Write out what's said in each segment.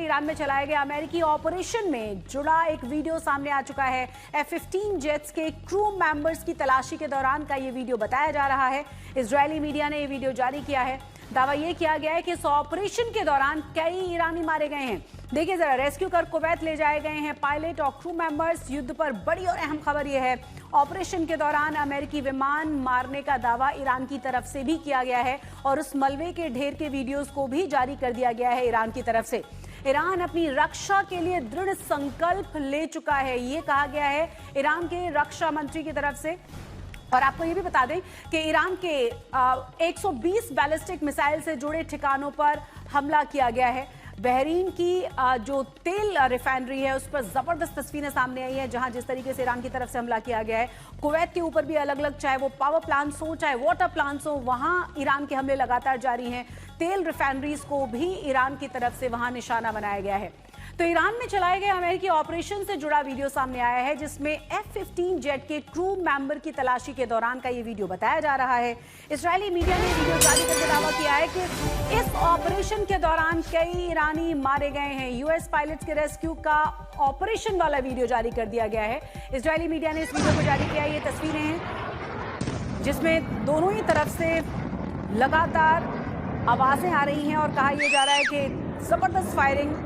Iran में चलाए गए अमेरिकी ऑपरेशन में जुड़ा एक वीडियो सामने आ चुका है। F-15 जेट्स के क्रू मेंबर्स की तलाशी के दौरान का ये वीडियो बताया जा रहा है। इजरायली मीडिया ने ये वीडियो जारी किया है। दावा ये किया गया है कि इस ऑपरेशन के दौरान कई ईरानी मारे गए हैं। देखिए जरा, रेस्क्यू कर कुवैत ले जाए गए हैं पायलट और क्रू मेंबर्स। युद्ध पर बड़ी और अहम खबर यह है, ऑपरेशन के दौरान अमेरिकी विमान मारने का दावा ईरान की तरफ से भी किया गया है और उस मलबे के ढेर के वीडियोस को भी जारी कर दिया गया है ईरान की तरफ से। ईरान अपनी रक्षा के लिए दृढ़ संकल्प ले चुका है, ये कहा गया है ईरान के रक्षा मंत्री की तरफ से। और आपको ये भी बता दें कि ईरान के 120 बैलिस्टिक मिसाइल से जुड़े ठिकानों पर हमला किया गया है। बहरीन की जो तेल रिफाइनरी है उस पर जबरदस्त तस्वीरें सामने आई हैं, जहां जिस तरीके से ईरान की तरफ से हमला किया गया है। कुवैत के ऊपर भी अलग अलग, चाहे वो पावर प्लांट्स हो चाहे वाटर प्लांट्स हो, वहां ईरान के हमले लगातार जारी हैं। तेल रिफाइनरीज को भी ईरान की तरफ से वहां निशाना बनाया गया है। तो ईरान में चलाए गए अमेरिकी ऑपरेशन से जुड़ा वीडियो सामने आया है, जिसमें F-15 जेट के क्रू मेंबर की तलाशी के दौरान का ये वीडियो बताया जा रहा है। इजरायली मीडिया ने वीडियो जारी करके दावा किया है कि इस ऑपरेशन के दौरान कई ईरानी मारे गए हैं। यूएस पायलट्स के रेस्क्यू का ऑपरेशन वाला वीडियो जारी कर दिया गया है। इजरायली मीडिया ने इस वीडियो को जारी किया है। ये तस्वीरें हैं जिसमें दोनों ही तरफ से लगातार आवाजें आ रही हैं और कहा यह जा रहा है कि जबरदस्त फायरिंग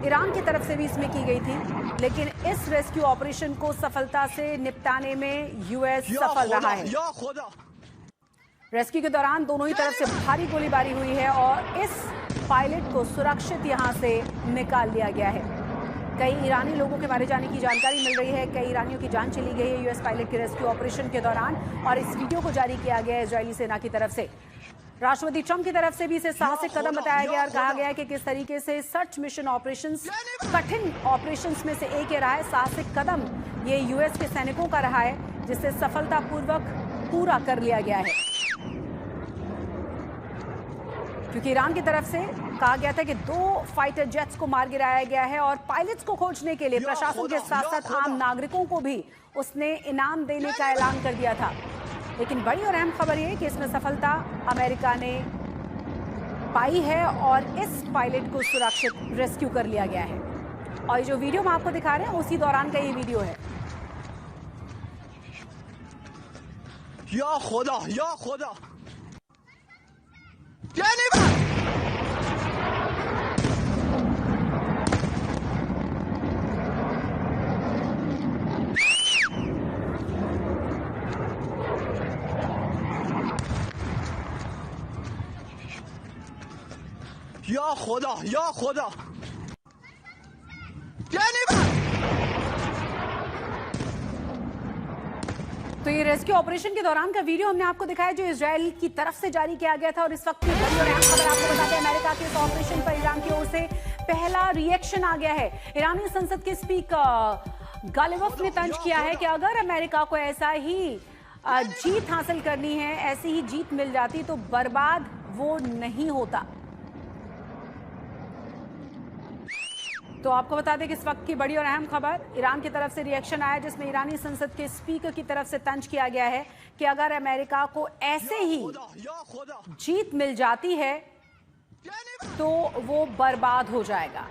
ईरान की तरफ से भी इसमें की गई थी, लेकिन इस रेस्क्यू ऑपरेशन को सफलता से निपटाने में यूएस सफल रहा है। रेस्क्यू के दौरान दोनों ही तरफ से भारी गोलीबारी हुई है और इस पायलट को सुरक्षित यहां से निकाल लिया गया है। कई ईरानी लोगों के मारे जाने की जानकारी मिल रही है, कई ईरानियों की जान चली गई है यूएस पायलट के रेस्क्यू ऑपरेशन के दौरान, और इस वीडियो को जारी किया गया है इजरायली सेना की तरफ से। राष्ट्रपति ट्रंप की तरफ से भी इसे साहसिक कदम बताया गया और कहा गया कि किस तरीके से सर्च मिशन ऑपरेशंस कठिन ऑपरेशंस में से एक रहा है। साहसिक कदम ये यूएस के सैनिकों का रहा है, जिसे सफलतापूर्वक पूरा कर लिया गया है। क्योंकि ईरान की तरफ से कहा गया था कि 2 फाइटर जेट्स को मार गिराया गया है और पायलट्स को खोजने के लिए प्रशासन के साथ साथ आम नागरिकों को भी उसने इनाम देने का ऐलान कर दिया था। लेकिन बड़ी और अहम खबर यह है कि इसमें सफलता अमेरिका ने पाई है और इस पायलट को सुरक्षित रेस्क्यू कर लिया गया है। और जो वीडियो हम आपको दिखा रहे हैं उसी दौरान का ये वीडियो है। या खुदा, या खुदा। या खुदा, या खुदा। तो ये रेस्क्यू ऑपरेशन के दौरान का वीडियो हमने आपको दिखाया, जो इजराइल की तरफ से जारी किया गया था। और इस वक्त की बड़ी और अहम खबर आपको बताते हैं, अमेरिका के इस ऑपरेशन पर ईरान की ओर से पहला रिएक्शन आ गया है। ईरानी संसद के स्पीकर गालिबफ ने तंज किया है कि अगर अमेरिका को ऐसा ही जीत हासिल करनी है, ऐसी ही जीत मिल जाती तो बर्बाद वो नहीं होता। तो आपको बता दें कि इस वक्त की बड़ी और अहम खबर, ईरान की तरफ से रिएक्शन आया, जिसमें ईरानी संसद के स्पीकर की तरफ से तंज किया गया है कि अगर अमेरिका को ऐसे ही जीत मिल जाती है तो वो बर्बाद हो जाएगा।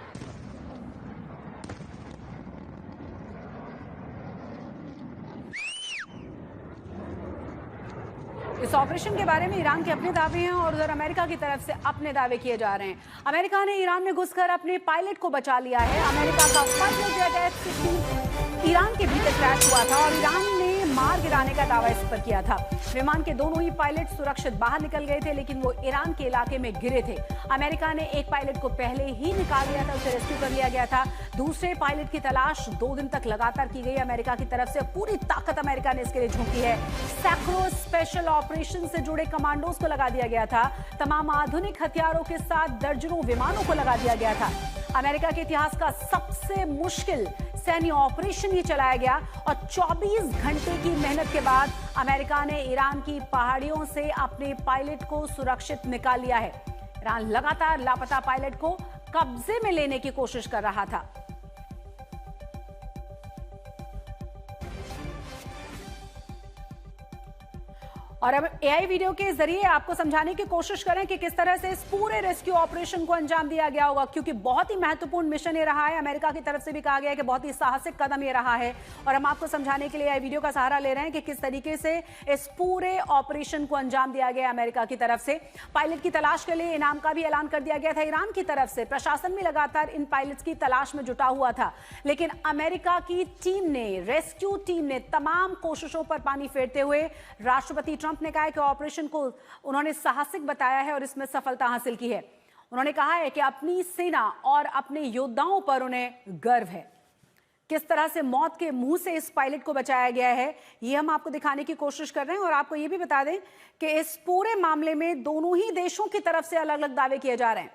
इस ऑपरेशन के बारे में ईरान के अपने दावे हैं और उधर अमेरिका की तरफ से अपने दावे किए जा रहे हैं। अमेरिका ने ईरान में घुसकर अपने पायलट को बचा लिया है। अमेरिका का फाइटर जेट F-15 ईरान के भीतर क्रैश हुआ था और ईरान ने मार गिराने का दावा इस पर किया था। विमान के दोनों ही पायलट सुरक्षित बाहर निकल गए थे, लेकिन वो ईरान के इलाके में गिरे थे। अमेरिका ने एक पायलट को पहले ही निकाल लिया था, उसे रेस्क्यू कर लिया गया था। दूसरे पायलट की तलाश 2 दिन तक लगातार की गई अमेरिका की तरफ से। पूरी ताकत अमेरिका ने इसके लिए झोंकी है। सैकड़ों स्पेशल ऑपरेशन से जुड़े कमांडोज को लगा दिया गया था। तमाम आधुनिक हथियारों के साथ दर्जनों विमानों को लगा दिया गया था। अमेरिका के इतिहास का सबसे मुश्किल सैन्य ऑपरेशन ये चलाया गया और 24 घंटे की मेहनत के बाद अमेरिका ने ईरान की पहाड़ियों से अपने पायलट को सुरक्षित निकाल लिया है। ईरान लगातार लापता पायलट को कब्जे में लेने की कोशिश कर रहा था। और अब एआई वीडियो के जरिए आपको समझाने की कोशिश करें कि किस तरह से इस पूरे रेस्क्यू ऑपरेशन को अंजाम दिया गया होगा, क्योंकि बहुत ही महत्वपूर्ण मिशन ये रहा है। अमेरिका की तरफ से भी कहा गया है कि बहुत ही साहसिक कदम ये रहा है, और हम आपको समझाने के लिए एआई वीडियो का सहारा ले रहे हैं कि किस तरीके से इस पूरे ऑपरेशन को अंजाम दिया गया अमेरिका की तरफ से। पायलट की तलाश के लिए इनाम का भी ऐलान कर दिया गया था ईरान की तरफ से। प्रशासन भी लगातार इन पायलट्स की तलाश में जुटा हुआ था, लेकिन अमेरिका की टीम ने, रेस्क्यू टीम ने तमाम कोशिशों पर पानी फेरते हुए राष्ट्रपति ट्रंप ने कहा है कि ऑपरेशन को उन्होंने साहसिक बताया है और इसमें सफलता हासिल की है। उन्होंने कहा है कि अपनी सेना और अपने योद्धाओं पर उन्हें गर्व है। किस तरह से मौत के मुंह से इस पायलट को बचाया गया है, ये हम आपको दिखाने की कोशिश कर रहे हैं। और आपको ये भी बता दें कि इस पूरे मामले में दोनों ही देशों की तरफ से अलग अलग दावे किए जा रहे हैं।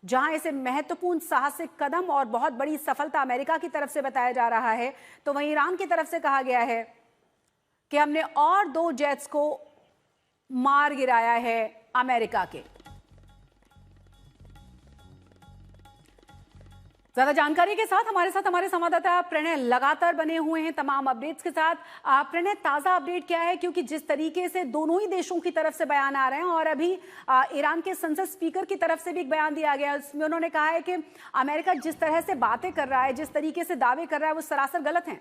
जहां इसे महत्वपूर्ण साहसिक कदम और बहुत बड़ी सफलता अमेरिका की तरफ से बताया जा रहा है, तो वहीं ईरान की तरफ से कहा गया है कि हमने और 2 जेट्स को मार गिराया है अमेरिका के। ज्यादा जानकारी के साथ हमारे संवाददाता प्रणय लगातार बने हुए हैं तमाम अपडेट्स के साथ। प्रणय, ताजा अपडेट क्या है, क्योंकि जिस तरीके से दोनों ही देशों की तरफ से बयान आ रहे हैं और अभी ईरान के संसद स्पीकर की तरफ से भी एक बयान दिया गया है, उसमें उन्होंने कहा है कि अमेरिका जिस तरह से बातें कर रहा है, जिस तरीके से दावे कर रहा है, वो सरासर गलत है।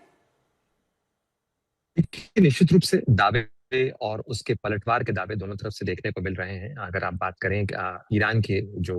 निश्चित रूप से दावे और उसके पलटवार के दावे दोनों तरफ से देखने को मिल रहे हैं। अगर आप बात करें ईरान के जो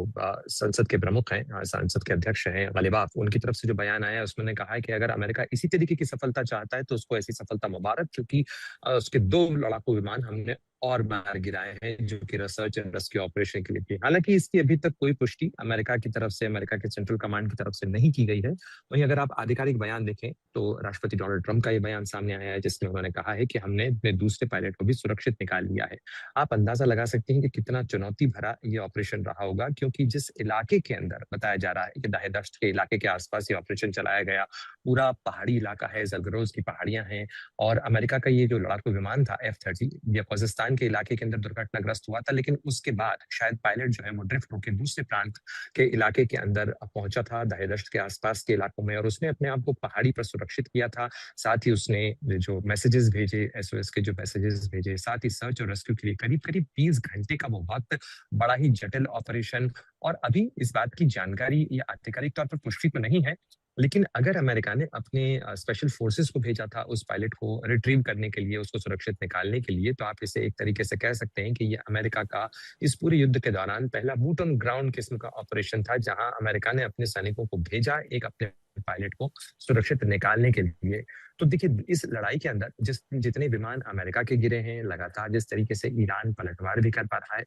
संसद के प्रमुख हैं, संसद के अध्यक्ष हैं गलिबाफ, उनकी तरफ से जो बयान आया है उसमें उन्होंने कहा है कि अगर अमेरिका इसी तरीके की सफलता चाहता है तो उसको ऐसी सफलता मुबारक, क्योंकि उसके 2 लड़ाकू विमान हमने और मार गिराए हैं, जो कि रिसर्च एंड रेस्क्यू ऑपरेशन के लिए थी। हालांकि इसकी अभी तक कोई पुष्टि अमेरिका की तरफ से, अमेरिका के सेंट्रल कमांड की तरफ से नहीं की गई है। वहीं अगर आप आधिकारिक बयान देखें तो राष्ट्रपति डोनाल्ड ट्रंप का ये बयान सामने आया है, जिसमें उन्होंने कहा है कि हमने अपने दूसरे पायलट को भी सुरक्षित निकाल लिया है। आप अंदाजा लगा सकते हैं कि कितना चुनौती भरा ये ऑपरेशन रहा होगा, क्योंकि जिस इलाके के अंदर बताया जा रहा है कि दाहे दश्त के इलाके के आसपास ये ऑपरेशन चलाया गया, पूरा पहाड़ी इलाका है, जलगरोज की पहाड़ियां हैं, और अमेरिका का ये जो लड़ाकू विमान था F-30, ये पाकिस्तान के इलाके के अंदर दुर्घटनाग्रस्त हुआ था, लेकिन उसके बाद शायद पायलट जो है वो ड्रिफ्ट होकर दूसरे प्रांत के इलाके के अंदर पहुंचा था, दाहे दश्त के आसपास के इलाकों में, और उसने अपने आप को पहाड़ी पर सुरक्षित किया था। साथ ही उसने जो मैसेजेस भेजे, SOS के जो मैसेजेस भेजे, साथ ही सर्च और रेस्क्यू के लिए करीब करीब 20 घंटे का वो वक्त, बड़ा ही जटिल ऑपरेशन। और अभी इस बात की जानकारी या आधिकारिक तौर पर पुष्टि तो नहीं है, लेकिन अगर अमेरिका ने अपने स्पेशल फोर्सेस को भेजा था उस पायलट को रिट्रीव करने के लिए, उसको सुरक्षित निकालने के लिए, तो आप इसे एक तरीके से कह सकते हैं कि ये अमेरिका का इस पूरे युद्ध के दौरान पहला बूट ऑन ग्राउंड किस्म का ऑपरेशन था, जहां अमेरिका ने अपने सैनिकों को भेजा एक अपने पायलट को सुरक्षित निकालने के लिए। तो देखिए, इस लड़ाई के अंदर जितने विमान अमेरिका के गिरे हैं, लगातार जिस तरीके से ईरान पलटवार भी कर पा रहा है,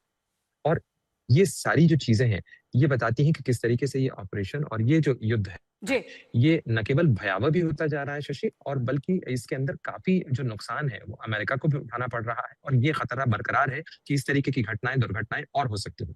और ये सारी जो चीजें हैं ये बताती हैं कि किस तरीके से ये ऑपरेशन और ये जो युद्ध है जी, ये न केवल भयावह भी होता जा रहा है शशि, और बल्कि इसके अंदर काफी जो नुकसान है वो अमेरिका को भी उठाना पड़ रहा है, और ये खतरा बरकरार है कि इस तरीके की दुर्घटनाएं और हो सकती हैं।